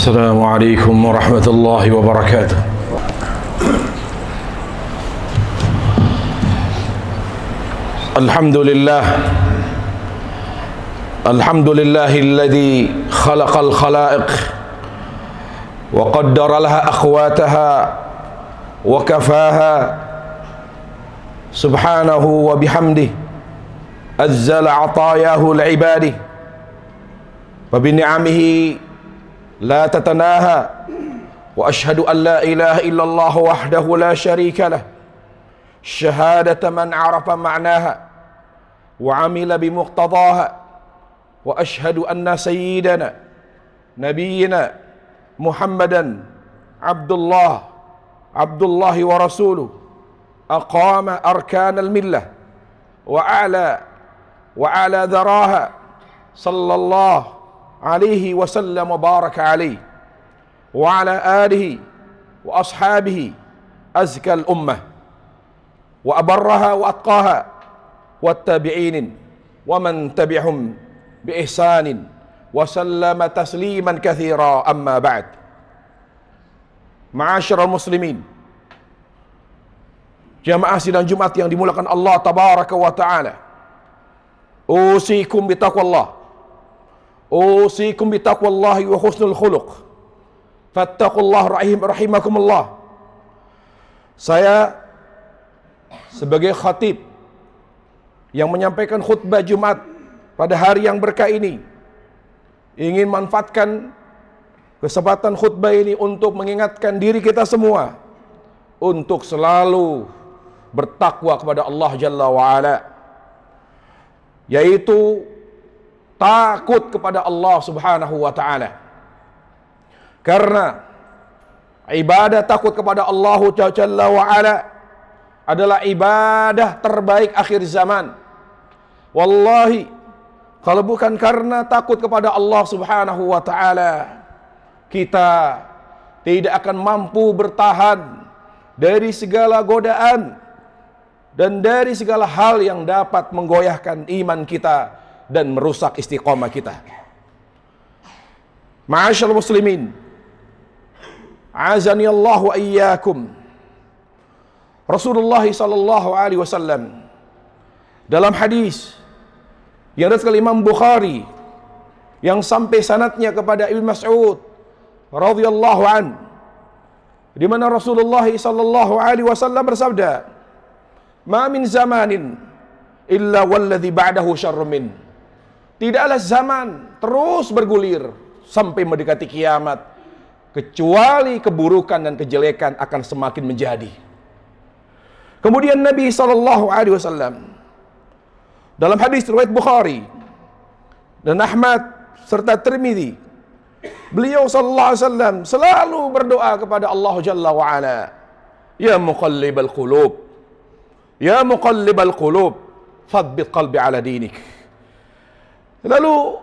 السلام عليكم ورحمة الله وبركاته. الحمد لله الذي خلق الخلائق وقدر لها أخواتها وكفاها سبحانه وبحمده أزل عطاياه لعباده وبنعمه لا تتناهى وأشهد أن لا إله إلا الله وحده لا شريك له شهادة من عرف معناها وعمل بمقتضاها وأشهد أن سيدنا نبينا محمدا عبد الله ورسوله أقام أركان الملة وأعلى ذراها صلى الله عليه وسلم وبارك عليه وعلى آله وأصحابه أزكى الأمة وأبرها وأتقاها والتابعين ومن تبعهم بإحسان وسلم تسليما كثيرا أما بعد. Ma'asyiral muslimin, jamaah sidang Jumat yang dimulakan Allah tabaraka wa taala, usikum bitaqwallahi wa husnul khuluq. Fattaqullaha rahimakumullah. Saya sebagai khatib yang menyampaikan khutbah Jumat pada hari yang berkah ini ingin manfaatkan kesempatan khutbah ini untuk mengingatkan diri kita semua untuk selalu bertakwa kepada Allah Jalla wa'ala, yaitu takut kepada Allah Subhanahu wa ta'ala. Karena ibadah takut kepada Allah Jalla wa'ala adalah ibadah terbaik akhir zaman. Wallahi, kalau bukan karena takut kepada Allah Subhanahu wa ta'ala, kita tidak akan mampu bertahan dari segala godaan dan dari segala hal yang dapat menggoyahkan iman kita dan merusak istiqamah kita. Ma'asyiral muslimin, azani Allah wa iyyakum. Rasulullah sallallahu alaihi wasallam dalam hadis yang diriwayatkan Imam Bukhari yang sampai sanadnya kepada Ibnu Mas'ud radhiyallahu an, di mana Rasulullah sallallahu alaihi wasallam bersabda, "Ma min zamanin illa walladzi ba'dahu syarrun min." Tidaklah zaman terus bergulir sampai mendekati kiamat kecuali keburukan dan kejelekan akan semakin menjadi. Kemudian Nabi sallallahu alaihi wasallam dalam hadis riwayat Bukhari dan Ahmad serta Tirmidzi, beliau sallallahu alaihi wasallam selalu berdoa kepada Allah Jalla wa ala, "Ya muqallibal qulub, tsabbit qalbi ala dinik." Lalu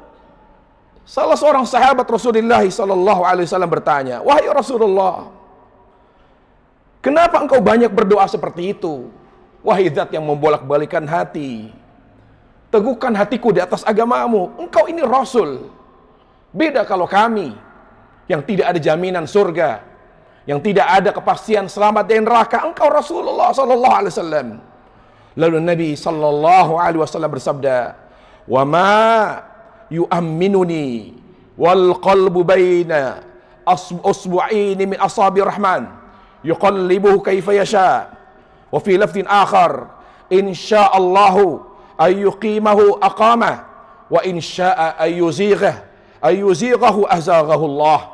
salah seorang sahabat Rasulullah sallallahu alaihi wasallam bertanya, "Wahai Rasulullah, kenapa engkau banyak berdoa seperti itu? Wahai zat yang membolak-balikan hati, teguhkan hatiku di atas agamamu. Engkau ini Rasul. Beda kalau kami yang tidak ada jaminan surga, yang tidak ada kepastian selamat dari neraka. Engkau Rasulullah sallallahu alaihi wasallam." Lalu Nabi sallallahu alaihi wasallam bersabda, "Wa ma yu'amminuni wal qalbu baina usbu'aini min asabi rahman yuqallibuhu kaifa yasha." Wa fi lafdhin akhar, "Insyaallahu ayyuqimahu aqamah wa insya'a ayyuzighahu azaghahu Allah."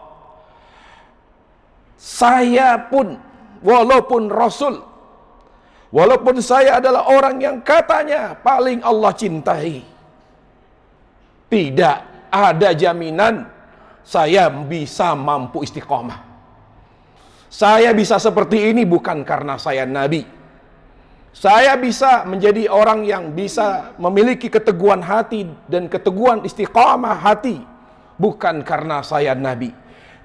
Saya pun walaupun Rasul, walaupun saya adalah orang yang katanya paling Allah cintai, tidak ada jaminan saya bisa mampu istiqamah. Saya bisa seperti ini bukan karena saya nabi. Saya bisa menjadi orang yang bisa memiliki keteguhan hati dan keteguhan istiqamah hati bukan karena saya nabi,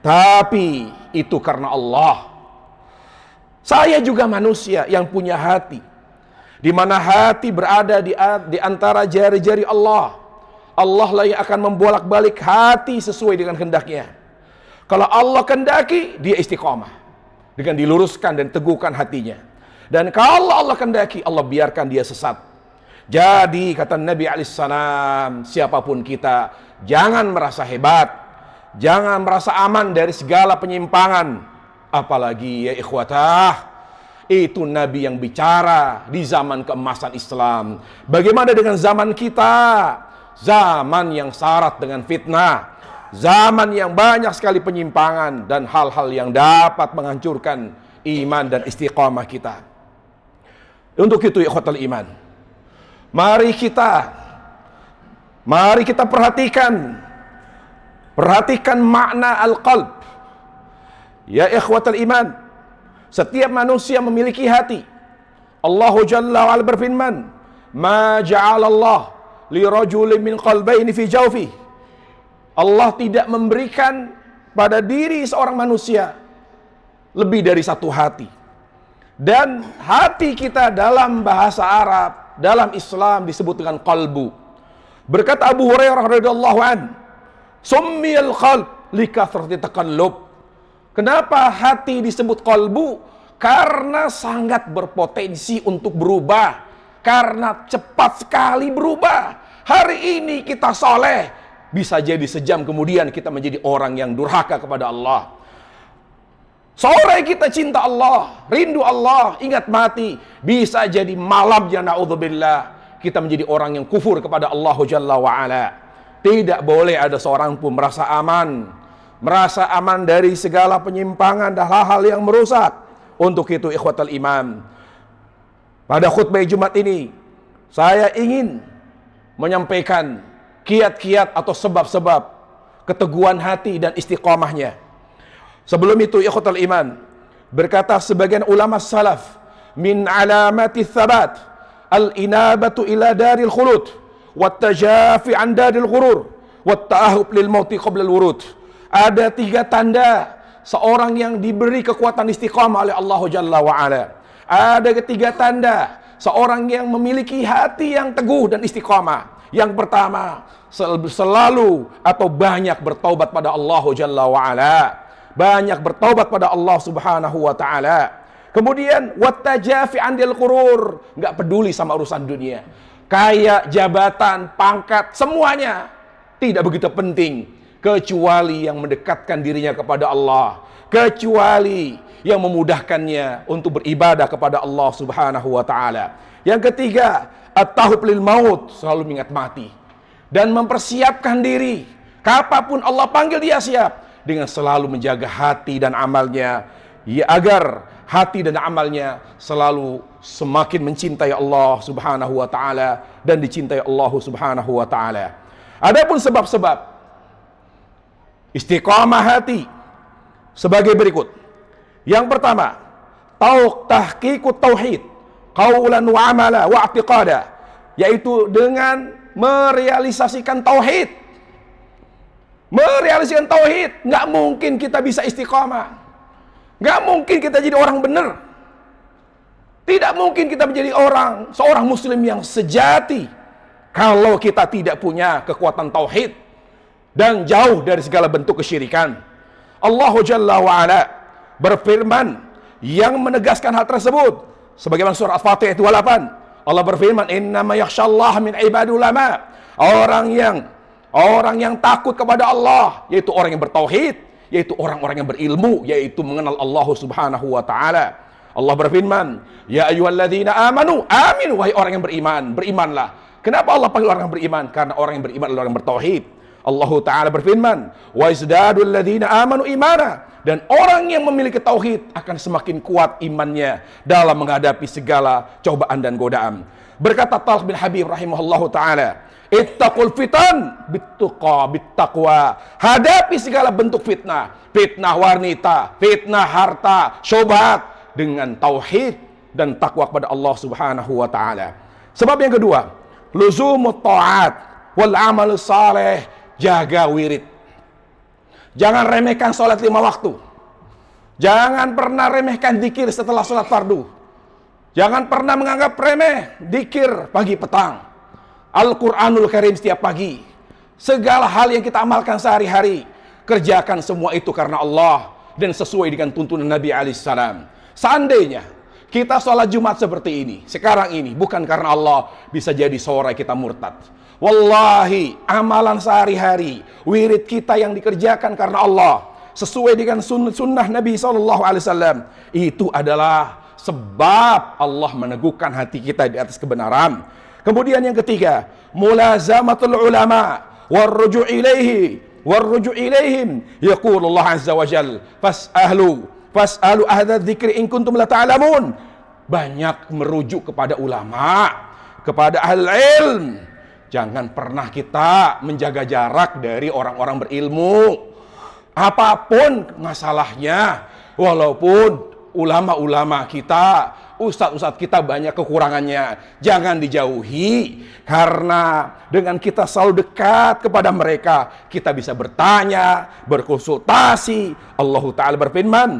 tapi itu karena Allah. Saya juga manusia yang punya hati, di mana hati berada di antara jari-jari Allah. Allah lah yang akan membolak-balik hati sesuai dengan kehendaknya. Kalau Allah kehendaki, dia istiqamah dengan diluruskan dan teguhkan hatinya. Dan kalau Allah kehendaki, Allah biarkan dia sesat. Jadi kata Nabi alaihissalam, siapapun kita, jangan merasa hebat, jangan merasa aman dari segala penyimpangan. Apalagi ya ikhwatah, itu Nabi yang bicara di zaman keemasan Islam. Bagaimana dengan zaman kita? Zaman yang syarat dengan fitnah, zaman yang banyak sekali penyimpangan dan hal-hal yang dapat menghancurkan iman dan istiqamah kita. Untuk itu ikhwatal iman, mari kita perhatikan makna al-qalb. Ya ikhwatal iman, setiap manusia memiliki hati. Allah Jalla wa'ala berfirman, "Ma ja'alallah li rajulin min qalbayni fi jawfi." Allah tidak memberikan pada diri seorang manusia lebih dari satu hati. Dan hati kita dalam bahasa Arab, dalam Islam disebut dengan qalbu. Berkata Abu Hurairah radhiyallahu an, "Summiyal qalb likathrati taqallub." Kenapa hati disebut qalbu? Karena sangat berpotensi untuk berubah, karena cepat sekali berubah. Hari ini kita soleh, bisa jadi sejam kemudian kita menjadi orang yang durhaka kepada Allah. Sore kita cinta Allah, rindu Allah, ingat mati, bisa jadi malamnya na'udzubillah kita menjadi orang yang kufur kepada Allah Jalla wa'ala. Tidak boleh ada seorang pun merasa aman dari segala penyimpangan dan hal-hal yang merusak. Untuk itu ikhwatal iman, pada khutbah Jumat ini saya ingin menyampaikan kiat-kiat atau sebab-sebab keteguhan hati dan istiqamahnya. Sebelum itu ikhwatal iman, berkata sebagian ulama salaf, min alamati thabat al-inabatu ila daril khulud wat tajafi an daril ghurur wat ta'ahub lil mauti qabla al-wurud. Ada 3 tanda seorang yang diberi kekuatan istiqamah oleh Allah Jalla wa'ala. Ada 3 tanda seorang yang memiliki hati yang teguh dan istiqamah. Yang pertama, selalu atau banyak bertaubat pada Allah Jalla wa'ala. Banyak bertaubat pada Allah Subhanahu wa ta'ala. Kemudian wattajafi andil qurur, nggak peduli sama urusan dunia. Kaya, jabatan, pangkat, semuanya tidak begitu penting, kecuali yang mendekatkan dirinya kepada Allah, kecuali yang memudahkannya untuk beribadah kepada Allah Subhanahu wa ta'ala. Yang ketiga, at-tahub lil maut, selalu mengingat mati dan mempersiapkan diri. Kapanpun Allah panggil dia siap, dengan selalu menjaga hati dan amalnya, ya, agar hati dan amalnya selalu semakin mencintai Allah Subhanahu wa ta'ala dan dicintai Allah Subhanahu wa ta'ala. Adapun sebab-sebab istiqamah hati sebagai berikut. Yang pertama, tahqiqut tauhid qaulan wa amala wa i'tiqada, yaitu dengan merealisasikan tauhid. Merealisasikan tauhid, nggak mungkin kita bisa istiqamah. Nggak mungkin kita jadi orang benar. Tidak mungkin kita menjadi seorang muslim yang sejati kalau kita tidak punya kekuatan tauhid dan jauh dari segala bentuk kesyirikan. Allah Jalla wa'ala berfirman yang menegaskan hal tersebut. Sebagaimana surah Al-Fatihah 28, Allah berfirman, "Innama yakhsyallaha min ibadil ulama." Orang yang takut kepada Allah, yaitu orang yang bertauhid, yaitu orang-orang yang berilmu, yaitu mengenal Allah Subhanahu wa ta'ala. Allah berfirman, "Ya ayyuhalladzina amanu, aminu," wahai orang yang beriman, berimanlah. Kenapa Allah panggil orang yang beriman? Karena orang yang beriman adalah orang yang bertauhid. Allah Ta'ala berfirman, "Wa izdadul ladzina amanu imana," dan orang yang memiliki tauhid akan semakin kuat imannya dalam menghadapi segala cobaan dan godaan. Berkata Talq bin Habib rahimahullahu ta'ala, "Ittaqul fitan bittaqwa." Hadapi segala bentuk fitnah, fitnah wanita, fitnah harta, syubhat, dengan tauhid dan takwa kepada Allah Subhanahu wa ta'ala. Sebab yang kedua, luzumut ta'at wal amal saleh, jaga wirid. Jangan remehkan sholat 5 waktu. Jangan pernah remehkan zikir setelah sholat fardu. Jangan pernah menganggap remeh zikir pagi petang, Al-Quranul Karim setiap pagi. Segala hal yang kita amalkan sehari-hari, Kerjakan semua itu karena Allah dan sesuai dengan tuntunan Nabi alaihissalam. Seandainya kita sholat Jumat seperti ini, sekarang ini, bukan karena Allah, bisa jadi sore kita murtad. Wallahi, amalan sehari-hari, wirid kita yang dikerjakan karena Allah, sesuai dengan sunnah Nabi SAW, itu adalah sebab Allah meneguhkan hati kita di atas kebenaran. Kemudian yang ketiga, mulazamatul ulama, warruju' ilaihim, yaqulullah azza wa jal, fas'alu ahla dzikri in kuntum la ta'lamun. Banyak merujuk kepada ulama, kepada ahli ilm. Jangan pernah kita menjaga jarak dari orang-orang berilmu. Apapun masalahnya, walaupun ulama-ulama kita, ustadz-ustadz kita banyak kekurangannya, jangan dijauhi. Karena dengan kita selalu dekat kepada mereka, kita bisa bertanya, berkonsultasi. Allah Ta'ala berfirman,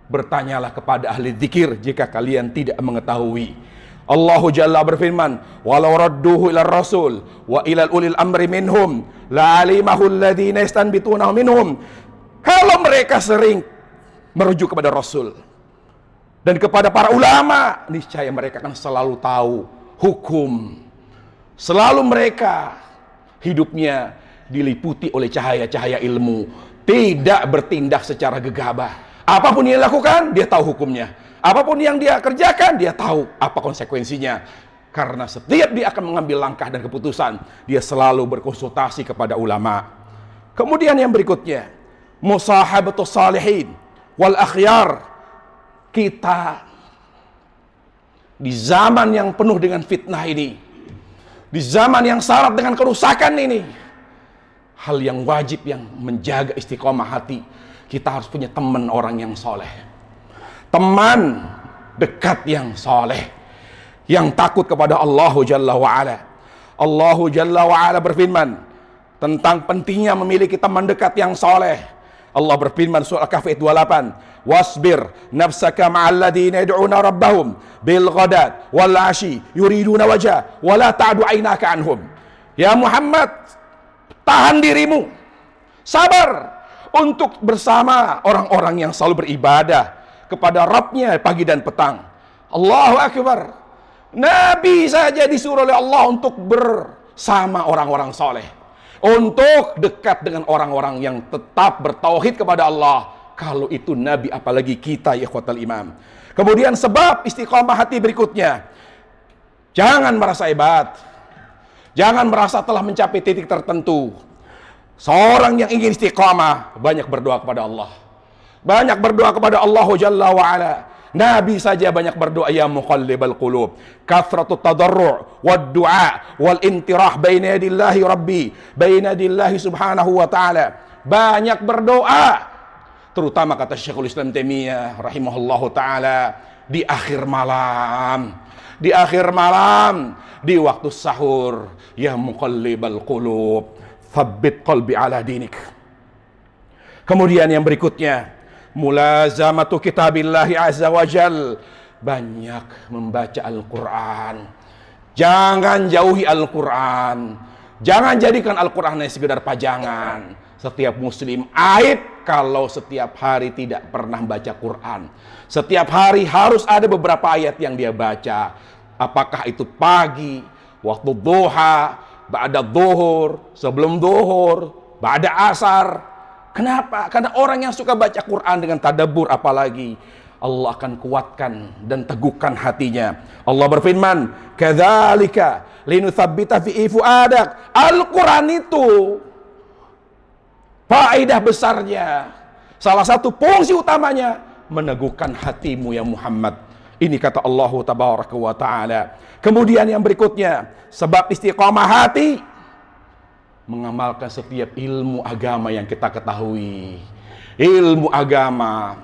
bertanyalah kepada ahli dzikir jika kalian tidak mengetahui. Allah Jalla berfirman, walau radduhu ila rasul wa ila ulil amri minhum la alimahu alladhina yastanbitunahu minhum. Kalau mereka sering merujuk kepada Rasul dan kepada para ulama, niscaya mereka akan selalu tahu hukum. Selalu mereka hidupnya diliputi oleh cahaya-cahaya ilmu, tidak bertindak secara gegabah. Apapun yang dilakukan, dia tahu hukumnya. Apapun yang dia kerjakan, dia tahu apa konsekuensinya. Karena setiap dia akan mengambil langkah dan keputusan, dia selalu berkonsultasi kepada ulama. Kemudian yang berikutnya, musahabatus salihin wal akhyar. Kita di zaman yang penuh dengan fitnah ini, di zaman yang syarat dengan kerusakan ini, hal yang wajib yang menjaga istiqomah hati, kita harus punya teman orang yang soleh, teman dekat yang soleh, yang takut kepada Allah Jalla wa'ala. Allah Jalla wa'ala berfirman tentang pentingnya memiliki teman dekat yang soleh. Allah berfirman surah Al-Kahfi 28, wasbir nafsaka ma'al ladina yad'una rabbahum bil ghadat wal ashi yuriduna wajha wa la ta'du aynaka anhum. Ya Muhammad, tahan dirimu, sabar untuk bersama orang-orang yang selalu beribadah kepada Rabbnya pagi dan petang. Allahu Akbar. Nabi saja disuruh oleh Allah untuk bersama orang-orang soleh, untuk dekat dengan orang-orang yang tetap bertauhid kepada Allah. Kalau itu Nabi, apalagi kita ya ikhwatal imam. Kemudian sebab istiqamah hati berikutnya, jangan merasa hebat, jangan merasa telah mencapai titik tertentu. Seorang yang ingin istiqamah, banyak berdoa kepada Allah, banyak berdoa kepada Allah Jalla wa'ala. Nabi saja banyak berdoa, ya muqallibal qulub, kathratut tadarru' wad du'a wal intirah baina yadillahi rabbi, baina yadillahi subhanahu wa ta'ala. Banyak berdoa, terutama kata Syekhul Islam Taimiyah rahimahullahu ta'ala, di akhir malam, di akhir malam, di waktu sahur, ya muqallibal qulub, thabbit qalbi ala dinik. Kemudian yang berikutnya, mulazamatu kitabillahi azza wa jal, banyak membaca Al-Quran. Jangan jauhi Al-Quran, jangan jadikan Al-Quran hanya sekedar pajangan. Setiap muslim aib kalau setiap hari tidak pernah baca Quran. Setiap hari harus ada beberapa ayat yang dia baca. Apakah itu pagi, waktu duha, ba'da dhuhur, sebelum dhuhur, ba'da asar. Kenapa? Karena orang yang suka baca Quran dengan tadabbur, apalagi Allah akan kuatkan dan teguhkan hatinya. Allah berfirman, kadzalika linutsabbita fi fuadak. Al-Quran itu faedah besarnya, salah satu fungsi utamanya, meneguhkan hatimu ya Muhammad. Ini kata Allah tabaraka wa ta'ala. Kemudian yang berikutnya, sebab istiqamah hati, mengamalkan setiap ilmu agama yang kita ketahui. Ilmu agama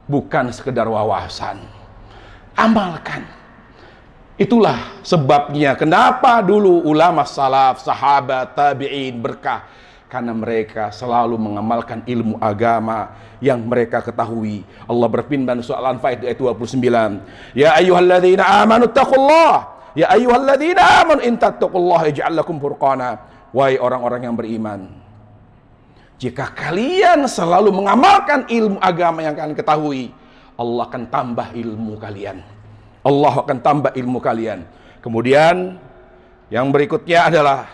bukan sekedar wawasan, amalkan. Itulah sebabnya kenapa dulu ulama salaf, sahabat, tabi'in berkah, karena mereka selalu mengamalkan ilmu agama yang mereka ketahui. Allah berfirman surah Al-Anfal ayat 29, ya ayyuhalladzina amanu taqullah, ya ayyuhalladzina amanu in tattaqullaha yaj'al lakum furqana. Wahai orang-orang yang beriman, Jika kalian selalu mengamalkan ilmu agama yang kalian ketahui, Allah akan tambah ilmu kalian. Allah akan tambah ilmu kalian. Kemudian yang berikutnya adalah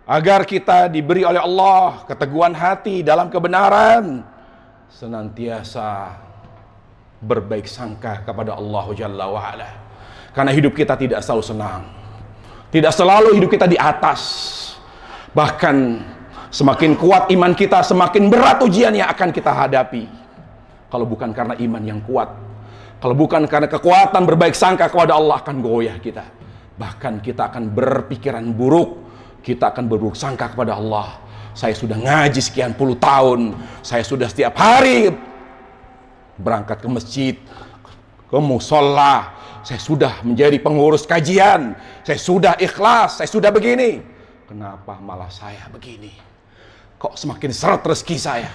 agar kita diberi oleh Allah keteguhan hati dalam kebenaran, senantiasa berbaik sangka kepada Allah Jalla wa'ala. Karena hidup kita tidak selalu senang, tidak selalu hidup kita di atas. Bahkan semakin kuat iman kita, semakin berat ujian yang akan kita hadapi. Kalau bukan karena iman yang kuat, kalau bukan karena kekuatan berbaik sangka kepada Allah, akan goyah kita. Bahkan kita akan berpikiran buruk, kita akan berburuk sangka kepada Allah. Saya sudah ngaji sekian puluh tahun, saya sudah setiap hari berangkat ke masjid, ke musola, saya sudah menjadi pengurus kajian, saya sudah ikhlas, saya sudah begini. Kenapa malah saya begini? Kok semakin seret rezeki saya?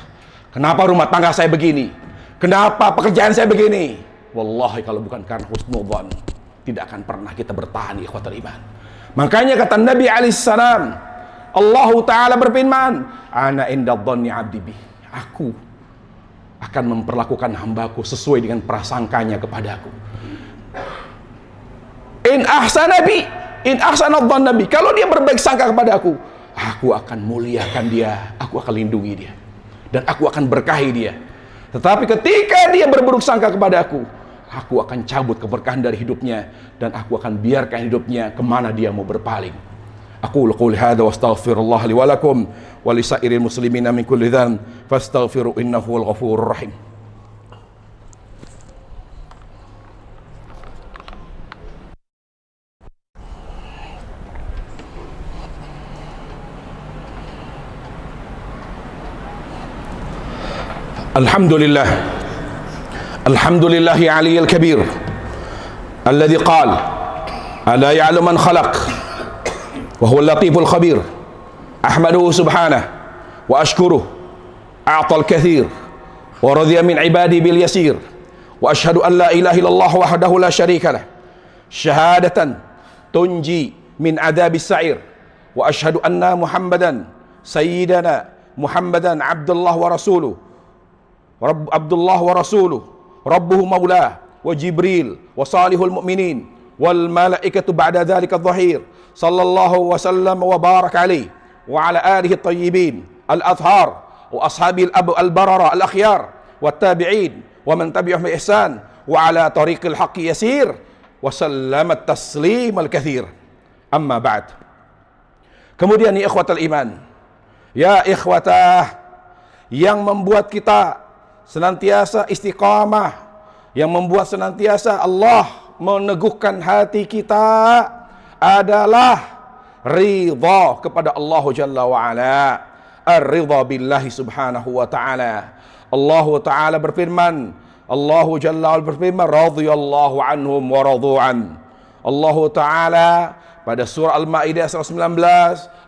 Kenapa rumah tangga saya begini? Kenapa pekerjaan saya begini? Wallahi kalau bukan karena husnudzon, tidak akan pernah kita bertahan, ikhwatul iman. Makanya kata Nabi alaihissalam, Allah Ta'ala berfirman, ana inda dhanni abdi bi. Aku akan memperlakukan hambaku sesuai dengan prasangkanya kepadaku. In ahsana bi, in ahsana dhanna bi. Kalau dia berbaik sangka kepada aku akan muliakan dia, aku akan lindungi dia, dan aku akan berkahi dia. Tetapi ketika dia berburuk sangka kepada aku akan cabut keberkahan dari hidupnya, dan aku akan biarkan hidupnya kemana dia mau berpaling. Aku qouli hadza wa astaghfirullah li wa lakum wa li sairil muslimina min kulli dzanb fastaghfiru innahu wal ghafurur rahim. Alhamdulillah, alhamdulillahi aliyil kabir, alladhi qala ala ya'lamu man khalaq wa huwa al-latiful khabir. Ahmaduhu subhanahu wa ashkuruh a'tal kathir wa radhiya min ibadi bil yasir, wa ashhadu an la ilaha illallah wahdahu la syarika lah syahadatan tunji min adabis sa'ir, wa ashhadu anna muhammadan sayyidana muhammadan abdullah wa rasuluh Abdullah wa rasuluh rabbuhu maulah wa jibril wa salihul mu'minin wal malaikatu ba'da dhalika dhahir sallallahu wa sallam wa barak alaih wa ala alihi tayyibin al-athhar wa ashabil al-barara al-akhyar wa tabi'in wa man tabi'ahum bi ihsan wa ala tariqil haqqi yasir wa sallama taslim al-kathir. Amma ba'd. Kemudian ya ikhwatal iman, ya ikhwatah, yang membuat kita senantiasa istiqamah, yang membuat senantiasa Allah meneguhkan hati kita adalah ridha kepada Allah Jalla wa'ala. Ar-ridha billahi subhanahu wa ta'ala. Allah Ta'ala berfirman, Allah Jalla wa'ala berfirman, radhiyallahu anhum wa radu'an. Allah Ta'ala pada surah Al-Ma'idah 119,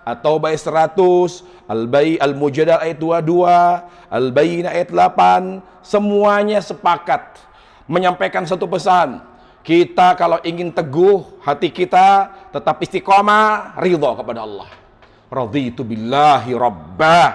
At-Taubah 100, Al-Mujadalah ayat 22, Al-Bayyinah ayat 8, semuanya sepakat menyampaikan satu pesan. Kita kalau ingin teguh hati kita, tetap istiqamah, ridha kepada Allah. Raditu billahi rabbah.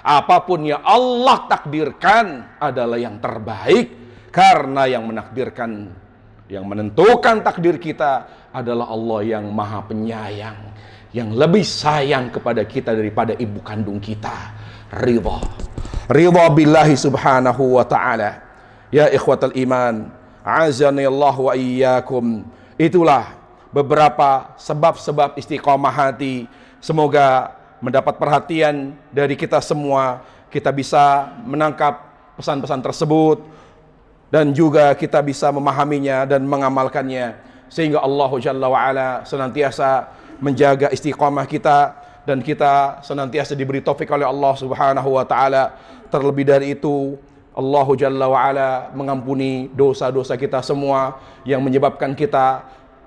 Apapun yang Allah takdirkan adalah yang terbaik, karena yang menakdirkan, yang menentukan takdir kita adalah Allah yang Maha Penyayang, yang lebih sayang kepada kita daripada ibu kandung kita. Ridha billahi subhanahu wa ta'ala. Ya ikhwatal iman, azani Allah wa iyyakum. Itulah beberapa sebab-sebab istiqamah hati. Semoga mendapat perhatian dari kita semua, kita bisa menangkap pesan-pesan tersebut, dan juga kita bisa memahaminya dan mengamalkannya, sehingga Allah Jalla wa'ala senantiasa menjaga istiqamah kita, dan kita senantiasa diberi taufik oleh Allah Subhanahu wa ta'ala. Terlebih dari itu, Allah Jalla wa'ala mengampuni dosa-dosa kita semua yang menyebabkan kita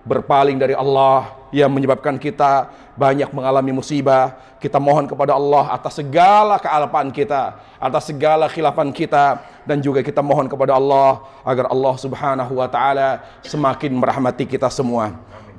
berpaling dari Allah, yang menyebabkan kita banyak mengalami musibah. Kita mohon kepada Allah atas segala kealpaan kita, atas segala khilafan kita, dan juga kita mohon kepada Allah agar Allah Subhanahu wa ta'ala semakin merahmati kita semua.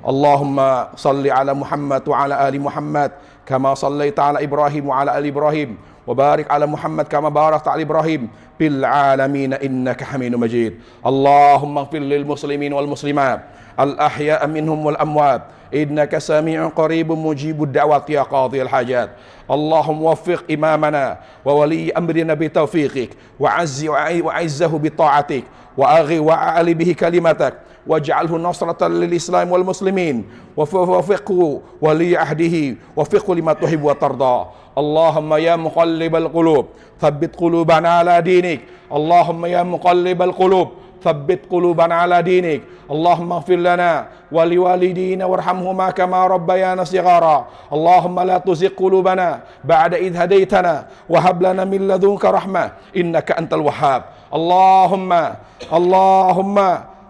Allahumma salli ala Muhammad wa ala ali Muhammad kama sallaita ala Ibrahim wa ala ali Ibrahim وبارك على محمد كما باركت على إبراهيم في العالمين إنك حميد مجيد. اللهم اغفر للمسلمين والمسلمات الأحياء منهم والأموات إنك سميع قريب مجيب الدعوات يا قاضي الحاجات. اللهم وفق إمامنا وولي أمرنا بتوفيقك، وعزه بطاعتك، وأعلي به كلمتك، واجعله نصرة للإسلام والمسلمين، وفقه ولي عهده، وفقه لما تحب وترضى. اللهم يا مقلب القلوب ثبت قلوبنا على دينك. اللهم يا مقلب القلوب ثبت قلوبنا على دينك. اللهم اغفر لنا ولوالدينا وارحمهما كما ربيانا صغارا. اللهم لا تزغ قلوبنا بعد إذ هديتنا وهب لنا من لدنك رحمة إنك أنت الوهاب.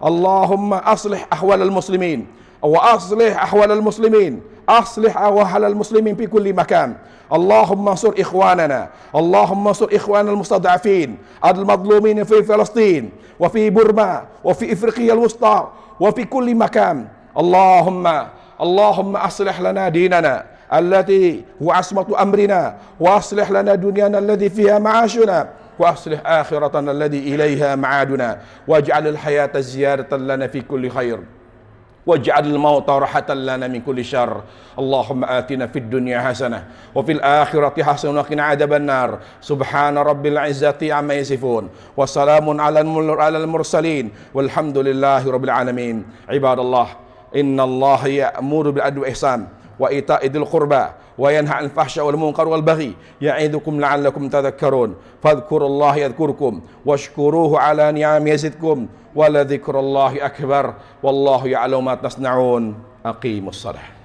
اللهم أصلح أحوال المسلمين، وأصلح أحوال المسلمين، أصلح أحوال المسلمين في كل مكان. اللهم انصر إخواننا، اللهم انصر إخوان المستضعفين المظلومين في فلسطين وفي بورما وفي إفريقيا الوسطى وفي كل مكان. اللهم أصلح لنا ديننا التي هو عصمة أمرنا، وأصلح لنا دنيانا الذي فيها معاشنا، وأصلح آخرتنا الذي إليها معادنا، واجعل الحياة زيادة لنا في كل خير، واجعل الموت راحة لنا من كل شر. اللهم آتنا في الدنيا حسنة وفي الآخرة حسنة وقنا عذاب النار. سبحان رب العزة عما يصفون، وسلام على المرسلين، والحمد لله رب العالمين. عباد الله، إن الله يأمر بالعدل والإحسان وإيتاء ذي القربى وينهى عن الفحشاء والمنكر والبغي يعظكم لعلكم تذكرون. فاذكروا الله يذكركم واشكروه على نعم يزدكم ولذكر الله أكبر والله يعلم ما تصنعون. أقيموا الصلاة.